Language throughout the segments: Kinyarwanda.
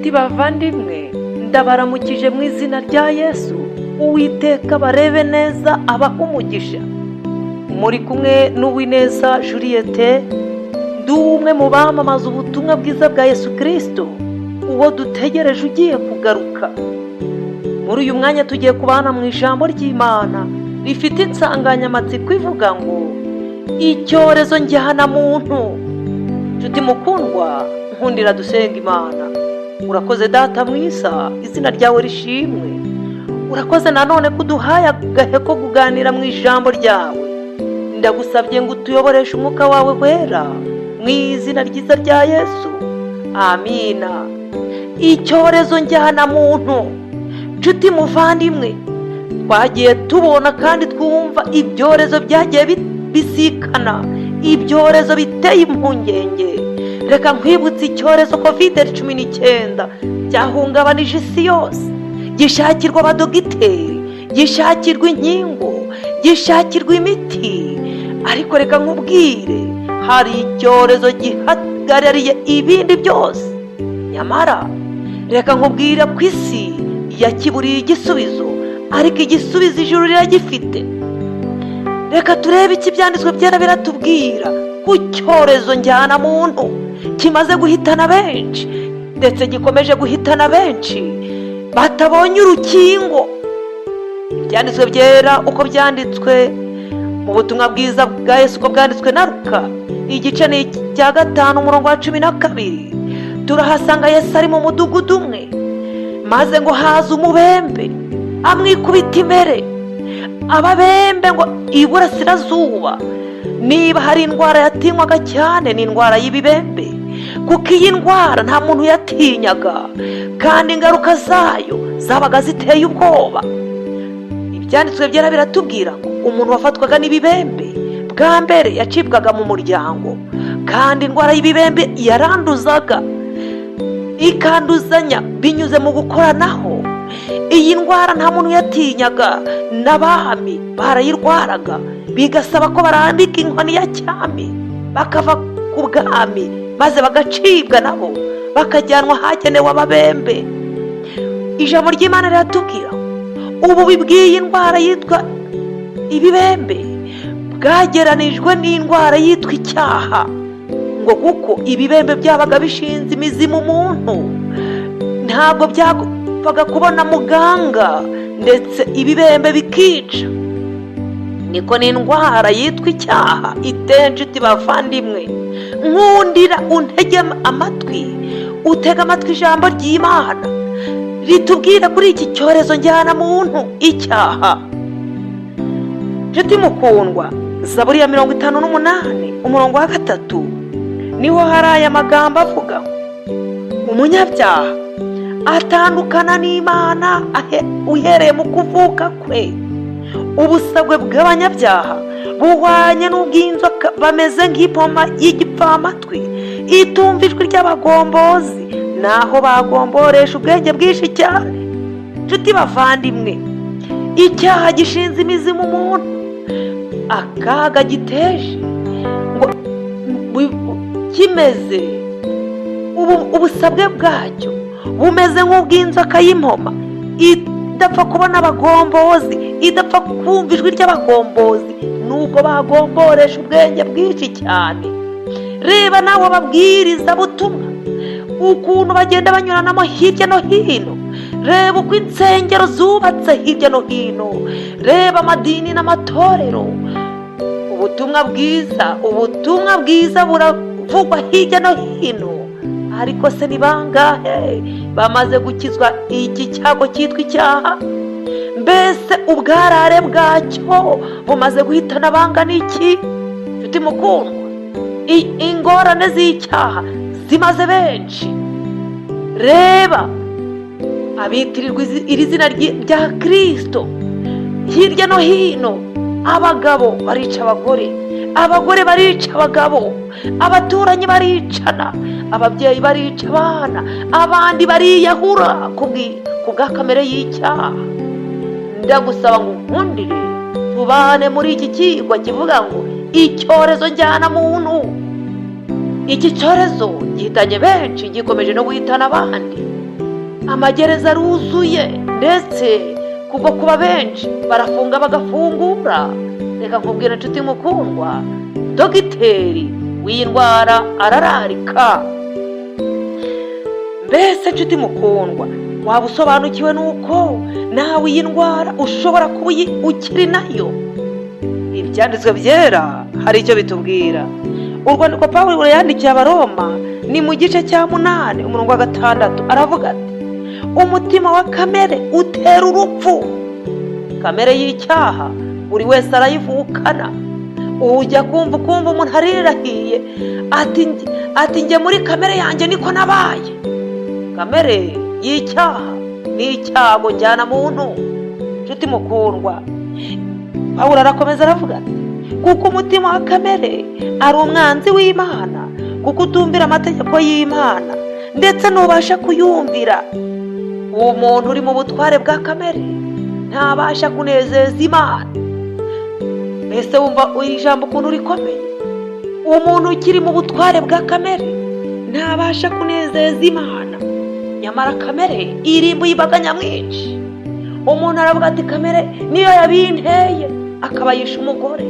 Nshuti bavandimwe, ndabaramukije mu izina rya Yesu. Uwiteka barebe neza abaha umugisha. Muri kumwe n'Uwineza Juliette, ndi umwe mu bamamaza ubutumwa bwiza bwa Yesu Kristo, uwo dutegereje ugiye kugaruka. Muri uyu mwanya tugiye kubana mu ijambo ry'Imana rifite insanganyamatsiko ivuga ngo icyorezo njyana muntu. Nshuti mukundwa, nkundira dusenga Imana. Urakoze Data mwiza, izina ryawe rishimwe. Urakoze nanone kuduhaye agahe ko kuganira mu ijambo ryawe. Ndagusabye ngo utuyoboreshe umwuka wawe wera mu izina ryiza rya Yesu, amina. Icyorezo njyana muntu. Nshuti muvandimwe, twagiye tubona kandi twumva ibyorezo byagiye bisikana, ibyorezo biteye impungenge. Reka nkwibutse icyorezo COVID-19 cyahungabanije isi yose, gishakirwa abadogiteri, gishakirwa inkingo, gishakirwa imiti. Ariko reka nkubwire, hari icyorezo gihagarariye ibindi byose. Nyamara reka nkubwire ku isi yakiburiye igisubizo, ariko igisubizo ijuru riragifite. Reka turebe iki byanditswe byera biratubwira ku cyorezo njyana muntu kimaze guhitana benshi, ndetse gikomeje guhitana benshi batabonye urukingo. Byanditswe byera uko byanditswe mu butumwa bwiza bwa Yesu uko bwanditswe na Luka, igice ni cya 5 umurongo wa 12. Turahasanga Yesu ari mu mudugudu umwe, maze ngo haza umubembe amwikubita imbere. Ababembe ngo iburasirazuba niba hari indwara yatinywaga cyane ni indwara y'ibibembe, kuko iyi ndwara nta muntu yatinyaga kandi ingaruka zayo zabaga ziteye ubwoba. Ibyanditswe byera biratubwira ngo umuntu wafatwaga n'ibibembe bwa mbere yacibwaga mu muryango, kandi indwara y'ibibembe yaranduzaga ikanduzanya binyuze mu gukoranaho. Iyi ndwara nta muntu yatinyaga, n'abami barayirwaraga, bigasaba ko barambika inkoni ya cyami bakava ku bwami, maze bagacibwa nabo bakajyanwa hagenewe ababembe. Ijambo ry'Imana riratubwira ububi bw'iyi ndwara yitwa ibibembe bwageranijwe n'indwara yitwa icyaha, ngo kuko ibibembe byabaga bishinze imizi mu muntu, ntabwo byapfaga kubona muganga, ndetse ibibembe bikica. Niko n'indwara yitwa icyaha iteye. Nshuti bavandimwe, nkundira untege amatwi, utega amatwi ijambo ry'Imana ritubwira kuri iki cyorezo njyana muntu, icyaha. Nshuti mukundwa, Zaburi ya 58 umurongo wa 3 niho hari aya magambo avuga: umunyabyaha atandukana n'Imana uhereye mu kuvuka kwe. Ubusabwe bw'abanyabyaha buhwanye n'ubw'inzoka, bameze nk'ipoma y'igipfamatwi itumva ijwi ry'abagombozi, naho bagomboresha ubwenge bwinshi cyane. Nshuti bavandimwe, icyaha gishinze imizi mu muntu, akaga giteje ngo kimeze ubusabwe bwacyo bumeze nk'ubw'inzoka y'impoma idapfa kubona abagombozi, idapfa kumva ijwi ry'abagombozi, nubwo bagomboresha ubwenge bwinshi cyane. Reba nawe ababwiriza butumwa ukuntu bagenda banyuranamo hirya no hino. Reba uko insengero zubatse hirya no hino, reba amadini n'amatorero. Ubutumwa bwiza buravugwa hirya no hino, ariko se ni bangahe bamaze gukizwa iki cyago cyitwa icyaha? Mbese ubwarare bwacyo bumaze guhitana bangana iki? Nshuti mukundwa, ingorane z'icyaha zimaze benshi. Reba abitirirwa iri zina rya Kristo hirya no hino. Abagabo barica abagore, abagore barica abagabo, abaturanyi baricana, ababyeyi barica abana, abandi bariyahura ku bwa kamere y'icyaha. Ndagusaba ngo nkundire tubane muri iki kigwa kivuga ngo icyorezo njyana muntu. Iki cyorezo gihitanye benshi, gikomeje no guhitana abandi. amagereza aruzuye, ndetse kubwo kuba benshi barafunga bagafungura. Reka nkubwire nshuti mukundwa, dogiteri w'iyi ndwara arararika. Mbese nshuti mukundwa, waba usobanukiwe nuko nawe iyi ndwara ushobora kuba ukiri nayo? Ibyanditswe byera hari icyo bitubwira. Urwandiko Pawulo yandikiye Abaroma ni mu gice cya 8 umurongo wa 6 aravuga ati, umutima wa kamere utera urupfu. Kamere y'icyaha buri wese arayivukana. Ujya kumva umuntu arirahiye ati njye muri kamere yanjye niko nabaye. Kamere y'icyaha ni icyago njyana muntu. Nshuti mukundwa, Pawulo arakomeza aravuga ati, kuko umutima wa kamere ari umwanzi w'Imana, kuko utumvira amategeko y'Imana ndetse ntubasha kuyumvira. Uwo muntu uri mu butware bwa kamere ntabasha kunezeza Imana. Mbese wumva iri jambo ukuntu rikomeye? Uwo muntu ukiri mu butware bwa kamere ntabasha kunezeza Imana. Nyamara kamere irimbuye imbaga nyamwinshi. Umuntu aravuga ati, kamere niyo yabinteye akabayisha umugore.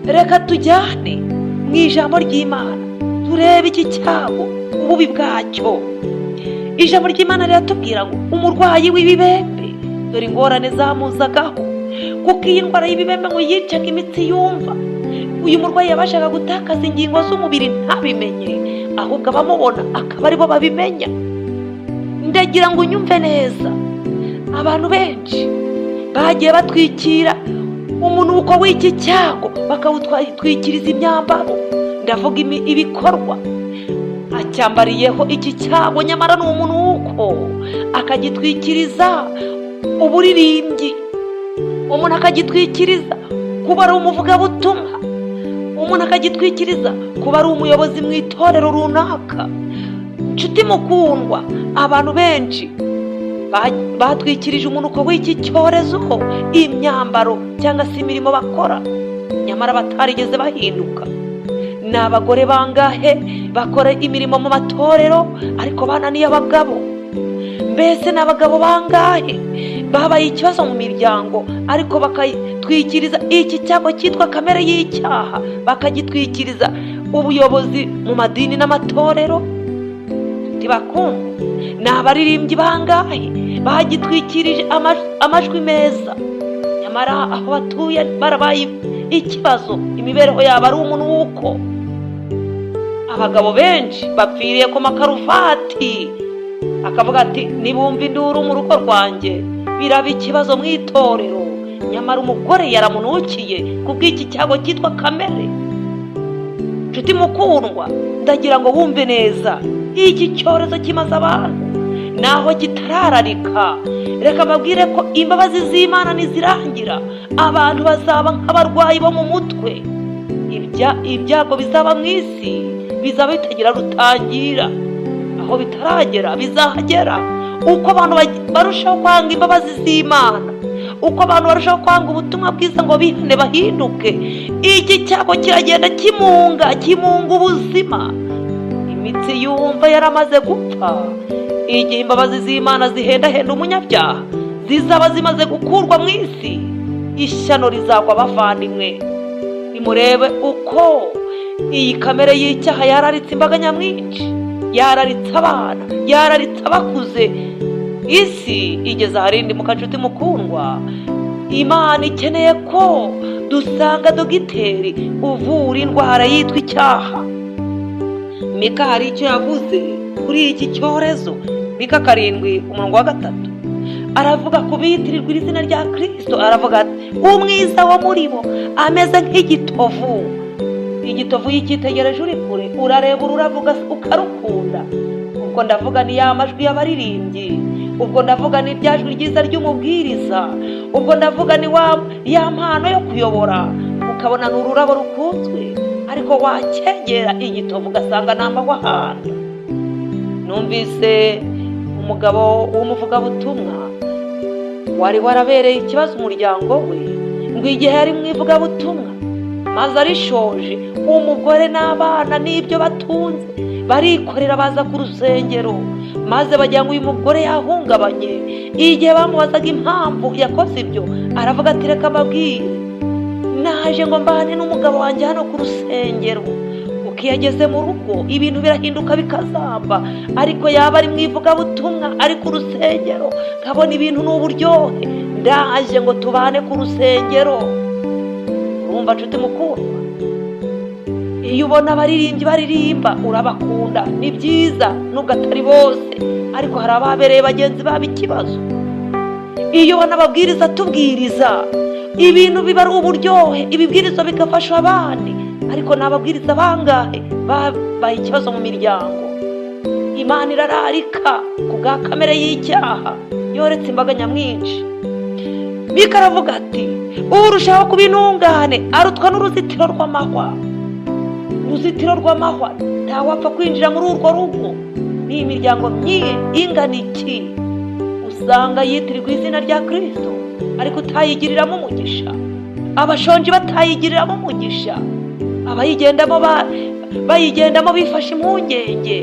Reka tujyane mu ijambo ry'Imana turebe iki cyago ububi bwacyo. Ijambo ry'Imana riratubwira ngo umurwayi w'ibibembe dore ingorane zamuzagaho, kuko iyi ndwara y'ibibembe ngo yicaga imitsi yumva. Uyu murwayi yabashaga gutakaza ingingo z'umubiri ntabimenye, ahubwo abamubona akaba aribo babimenya. Ndagira ngo unyumve neza, abantu benshi bagiye batwikira umunuko w'iki cyago, bakawutwikiriza imyambaro, ndavuga ibikorwa. Acyambariyeho iki cyago, nyamara ni umunuko. Akagitwikiriza uburirimbyi, umuntu akagitwikiriza kuba ari umuvugabutumwa, umuntu akagitwikiriza kuba ari umuyobozi mu itorero runaka. Nshuti mukundwa, abantu benshi batwikirije umunuko w'iki cyorezo imyambaro cyangwa se imirimo bakora, nyamara batarigeze bahinduka. Ni abagore bangahe bakora imirimo mu matorero ariko bananiye abagabo? Mbese ni abagabo bangahe babaye ikibazo mu miryango ariko bakayitwikiriza iki cyago cyitwa kamere y'icyaha, bakagitwikiriza ubuyobozi mu madini n'amatorero? Ntibakunda. Ni abaririmbyi bangahe bagitwikirije amajwi meza, nyamara aho batuye barabaye ikibazo, imibereho yabo ari umunuko. Abagabo benshi bapfiriye ku makaruvati, akavuga ati nibumva induru mu rugo rwanjye biraba ikibazo mu itorero, nyamara umugore yaramunukiye kubw'iki cyago cyitwa kamere. Nshuti mukundwa, ndagira ngo wumve neza, iki cyorezo kimaze abantu naho kitarararika. Reka mbabwire ko imbabazi z'Imana nizirangira abantu bazaba nk'abarwayi bo mu mutwe. Ibyago bizaba mu isi bizaba bitagira rutangira. Aho bitaragera bizahagera. Uko abantu barushaho kwanga imbabazi z'Imana, uko abantu barushaho kwanga ubutumwa bwiza ngo bihane bahinduke, iki cyago kiragenda kimunga ubuzima. Imitsi yumva yaramaze gupfa. Igihe imbabazi z'Imana zihendahenda umunyabyaha zizaba zimaze gukurwa mu isi, ishyano rizagwa bavandimwe. Nimurebe uko iyi kamere y'icyaha yararitse imbaga nyamwinshi, yararitse abana, yararitse abakuze. Isi igeze aharindimuka. Nshuti mukundwa, Imana ikeneye ko dusanga dogiteri uvura indwara yitwa icyaha. Mika hari icyo yavuze kuri iki cyorezo. Mika 7 umurongo wa 3 aravuga ku bitirirwa izina rya Kristo, aravuga ati, umwiza wo muri bo ameze nk'igitovu. Igitovu y'icyitegereje uri kure, urareba uravuga ukarukunda. Ubwo ndavuga ni ya majwi y'abaririmbyi, ubwo ndavuga ni rya jwi ryiza ry'umubwiriza, ubwo ndavuga ni ya mpano yo kuyobora, ukabona ni ururabo rukunzwe, ariko wakegera igitovu ugasanga ni amahwahanda. Numvise umugabo w'umuvugabutumwa wari warabereye ikibazo umuryango we, ngo igihe yari mu ivugabutumwa maze arishoje, umugore n'abana n'ibyo batunze barikorera baza ku rusengero, maze bagira ngo uyu mugore yahungabanye. Igihe bamubazaga impamvu yakoze ibyo, aravuga ati reka mbabwire, naje ngo mbane n'umugabo wanjye hano ku rusengero. Uko iyo ageze mu rugo ibintu birahinduka bikazamba, ariko yaba ari mu ivugabutumwa ari ku rusengero nkabona ibintu ni uburyohe. Ndaje ngo tubane ku rusengero. Urumva nshuti mukundwa, iyo ubona abaririmbyi baririmba urabakunda, ni byiza nubwo atari bose, ariko hari ababereye bagenzi babo ikibazo. Iyo ubona ababwiriza tubwiriza ibintu biba ari uburyohe, ibibwirizo bigafasha abandi, ariko ni ababwiriza bangahe babaye ikibazo mu miryango. Imana irararika ku bwa kamere y'icyaha yoretse imbaga nyamwinshi. Mika aravuga ati urushaho kuba intungane arutwa n'uruzitiro rw'amahwa. Uruzitiro rw'amahwa ntawapfa kwinjira muri urwo rugo. Ni imiryango myinshi ingana iki usanga yitirirwa izina rya Kristo ariko utayigiriramo umugisha, abashonji batayigiriramo umugisha, abayigendamo bayigendamo bifashe impungenge,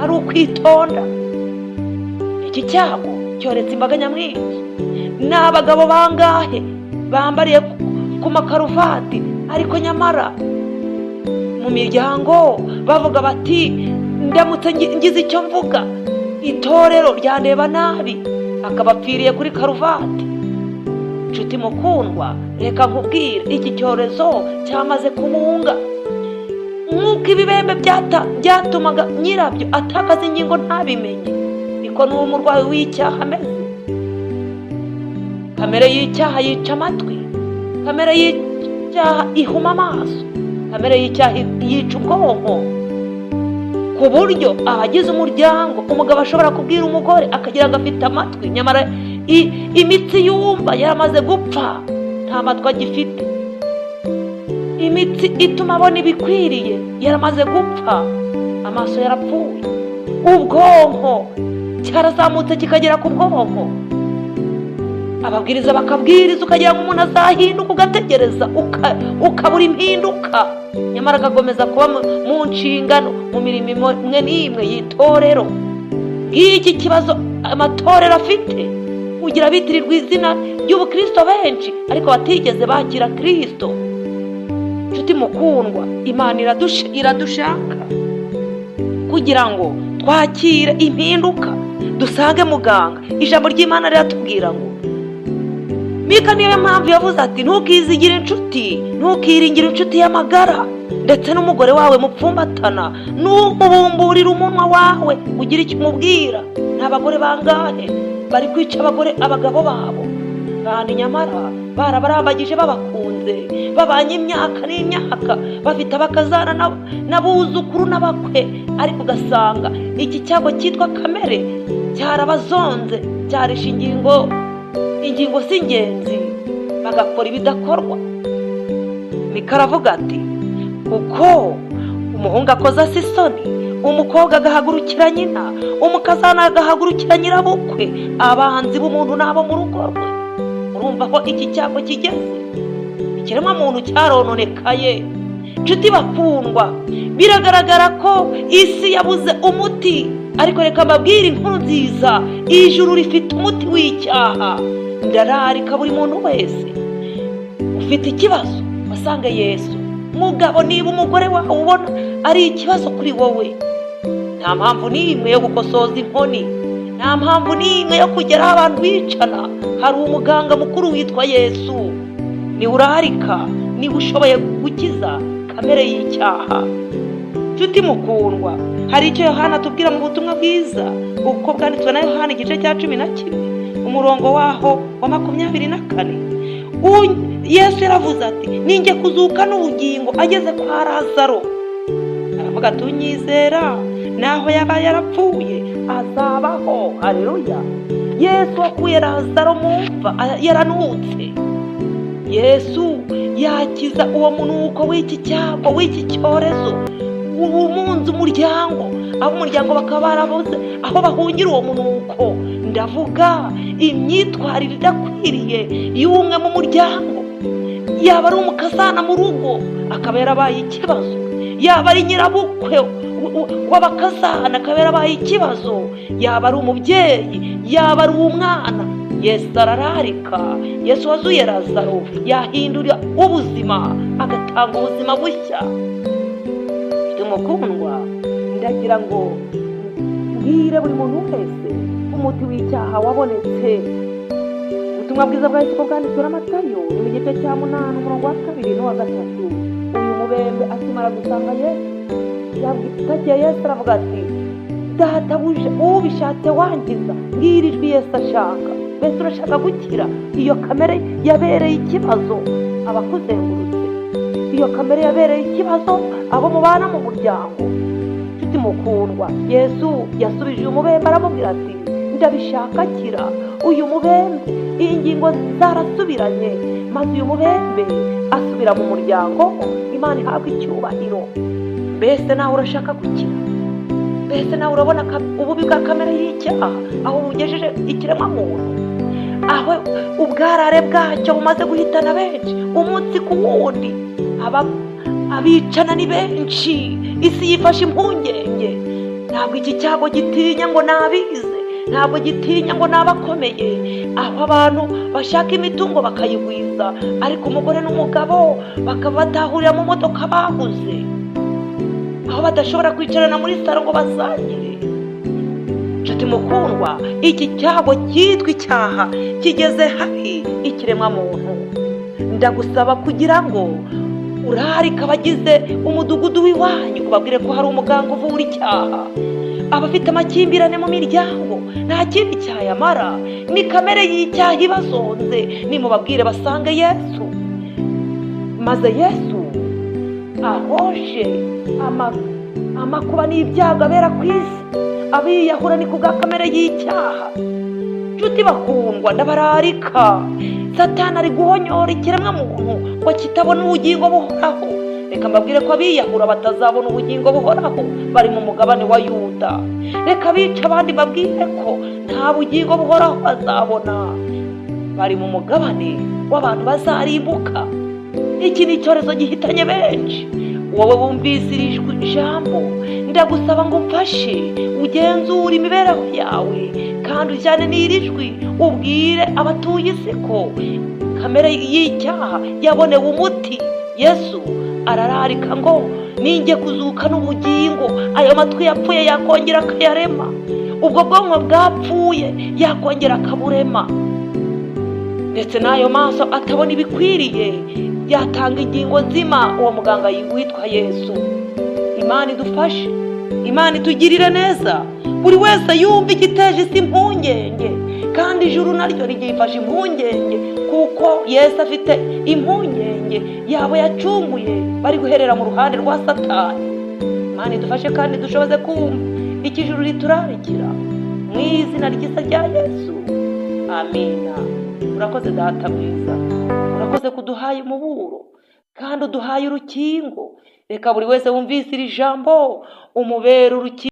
ari ukwitonda. Iki cyago cyoretse imbaga nyamwinshi. Ni abagabo bangahe bambariye ku makaruvati, ariko nyamara mu miryango bavuga bati ndamutse ngize icyo mvuga itorero ryandeba nabi, akabapfiriye kuri karuvati. Nshuti mukundwa, reka nkubwire, iki cyorezo cyamaze kumunga. Nk'uko ibibembe byatumaga nyirabyo atakaza ingingo ntabimenye, niko n'uwo murwayi w'icyaha ameze. Kamere y'icyaha yica amatwi, kamere y'icyaha ihuma amaso, kamere y'icyaha yica ubwonko, ku buryo abagize umuryango, umugabo ashobora kubwira umugore akagira ngo afite amatwi, nyamara imitsi yumva yaramaze gupfa, nta matwi agifite. Imitsi ituma abona ibikwiriye yaramaze gupfa, amaso yarapfuye. Ubwonko cyarazamutse kikagera ku bwonko. Ababwiriza bakabwiriza ukagira ngo umuntu azahinduka, ugategereza ukabura impinduka, nyamara agakomeza kuba mu nshingano, mu mirimo imwe n'imwe y'itorero. Ngiki kibazo amatorero afite, kugira bitirirwa izina ry'ubukristo benshi ariko batigeze bakira Kristo. Nshuti mukundwa, Imana iradushaka kugira ngo twakire impinduka, dusange muganga. Ijambo ry'Imana riratubwira ngo, Mika niyo mpamvu yavuze ati ntukizigire inshuti, ntukiringire inshuti y'amagara, ndetse n'umugore wawe mupfumbatana, ntumubumburire umunwa wawe ugira icyo umubwira. N'abagore bangahe bari kwica abagabo babo, kandi nyamara barabarambagije babakunze, babanye imyaka n'imyaka, bafite abakazana n'abuzukuru n'abakwe, ariko ugasanga iki cyago cyitwa kamere cyarabazonze, cyarisha ingingo z'ingenzi, bagakora ibidakorwa. Mika aravuga ati uko umuhungu akoza se isoni, umukobwa agahagurukira nyina, umukazana agahagurukira nyirabukwe, abanzi b'umuntu n'abo mu rugo rwe. Urumva ko iki cyago kigeze, ikiremwa muntu cyarononekaye. Nshuti bakundwa, biragaragara ko isi yabuze umuti, ariko reka mbabwire inkuru nziza, ijuru rifite umuti w'icyaha. Ndararika buri muntu wese ufite ikibazo wasanga Yesu. Mugabo, niba umugore wawe ubona ari ikibazo kuri wowe, nta mpamvu n'imwe yo gukosoza inkoni, nta mpamvu n'imwe yo kugera aho abantu bicana. Hari umuganga mukuru witwa Yesu, niwe urarika, niwe ushoboye gukiza kamere y'icyaha. Nshuti mukundwa, hari icyo Yohana atubwira mu butumwa bwiza uko bwanditswe na Yohana igice cya 11 umurongo waho wa 24. Yesu yaravuze ati ninjye kuzuka n'ubugingo. Ageze kwa Lazaro aravuga ati unyizera naho yaba yarapfuye azabaho. Haleluya! Yesu wakuye Lazaro mu mva yaranutse. Yesu yakiza uwo munuko w'iki cyago, w'iki cyorezo, umunsi umuryango, abo umuryango bakaba barabuze aho bahungira uwo munuko. Ndavuga imyitwarire idakwiriye y'umwe mu muryango, yaba ari umukazana mu rugo akaba yarabaye ikibazo, yaba ari nyirabukwe w'abakazana akaba yarabaye ikibazo, yaba ari umubyeyi, yaba ari umwana, Yesu arararika. Yesu wazuye Lazaro yahindura ubuzima agatanga ubuzima bushya. Mukundwa, ndagira ngo mbwire buri muntu wese umuti w'icyaha wabonetse. Ubutumwa bwiza bwa Yesu bwanditswe na Matayo mu gice cya 8 umurongo wa 2 n'uwa 3. Uyu mubembe akimara gusanga Yesu yabwiye Yesu aravuga ati, databuja ubishatse wangiza. Ngiri ijwi Yesu ashaka. Mbese urashaka gukira? Iyo kamere yabereye ikibazo abakuzengurutse, iyo kamere yabereye ikibazo abo mubana mu muryango. Nshuti mukundwa, Yesu yasubije uyu mubembe aramubwira ati, ndabishaka kira. Uyu mubembe ingingo zarasubiranye, maze uyu mubembe asubira mu muryango. Imana ihabwa icyubahiro. Mbese nawe urashaka gukira? Mbese nawe urabona ububi bwa kamere y'icyaha aho bugejeje ikiremwa muntu, aho ubwarare bwacyo bumaze guhitana benshi umunsi ku wundi? Abicana ni benshi, isi yifashe impungenge. Ntabwo iki cyago gitinya ngo nabize, ntabwo gitinya ngo nabakomeye. Aho abantu bashaka imitungo bakayigwiza, ariko umugore n'umugabo bakaba batahurira mu modoka baguze, aho badashobora kwicarana muri saro ngo basangire. Nshuti mukundwa, iki cyago cyitwa icyaha kigeze habi ikiremwa muntu. Ndagusaba kugira ngo urarika abagize umudugudu w'iwanyu, ubabwire ko hari umuganga uvura icyaha. Abafite amakimbirane mu miryango nta kindi cyayamara, ni kamere y'icyaha ibazonze. Nimubabwire basange Yesu, maze Yesu ahoshe amakuba n'ibyago abera ku isi. Abiyahura ni kubwa kamere y'icyaha. Nshuti bakundwa, ndabararika. Satani ari guhonyora ikiremwa muntu ngo kitabona ubugingo buhoraho. Reka mbabwire ko abiyahura batazabona ubugingo buhoraho, bari mu mugabane wa Yuda. Reka bica abandi babwire ko nta bugingo buhoraho bazabona, bari mu mugabane w'abantu bazarimbuka. Iki ni icyorezo gihitanye benshi. Wowe wumvise iri jambo, ndagusaba ngo umfashe ugenzure imibereho yawe, kandi ujyane n'iri jwi ubwire abatuye isi ko kamere y'icyaha yabonewe umuti. Yesu arararika ngo ninjye kuzuka n'ubugingo. Ayo matwi yapfuye yakongera akayarema, ubwo bwonko bwapfuye yakongera akaburema, ndetse n'ayo maso atabona ibikwiriye yatanga ingingo nzima. Uwo muganga witwa Yesu. Imana idufashe, Imana itugirire neza. Buri wese yumva igiteje isi impungenge, kandi ijuru naryo rigifashe impungenge, kuko Yesu afite impungenge yabo yacunguye bari guherera mu ruhande rwa Satani. Imana idufashe kandi dushoboze kumva iki ijuru riturarikira, mu izina ryiza rya Yesu. Amina. Urakoze data mwiza, urakoze kuduhaye umuburo kandi uduhaye urukingo. Reka buri wese wumvise iri jambo umubere urukingo.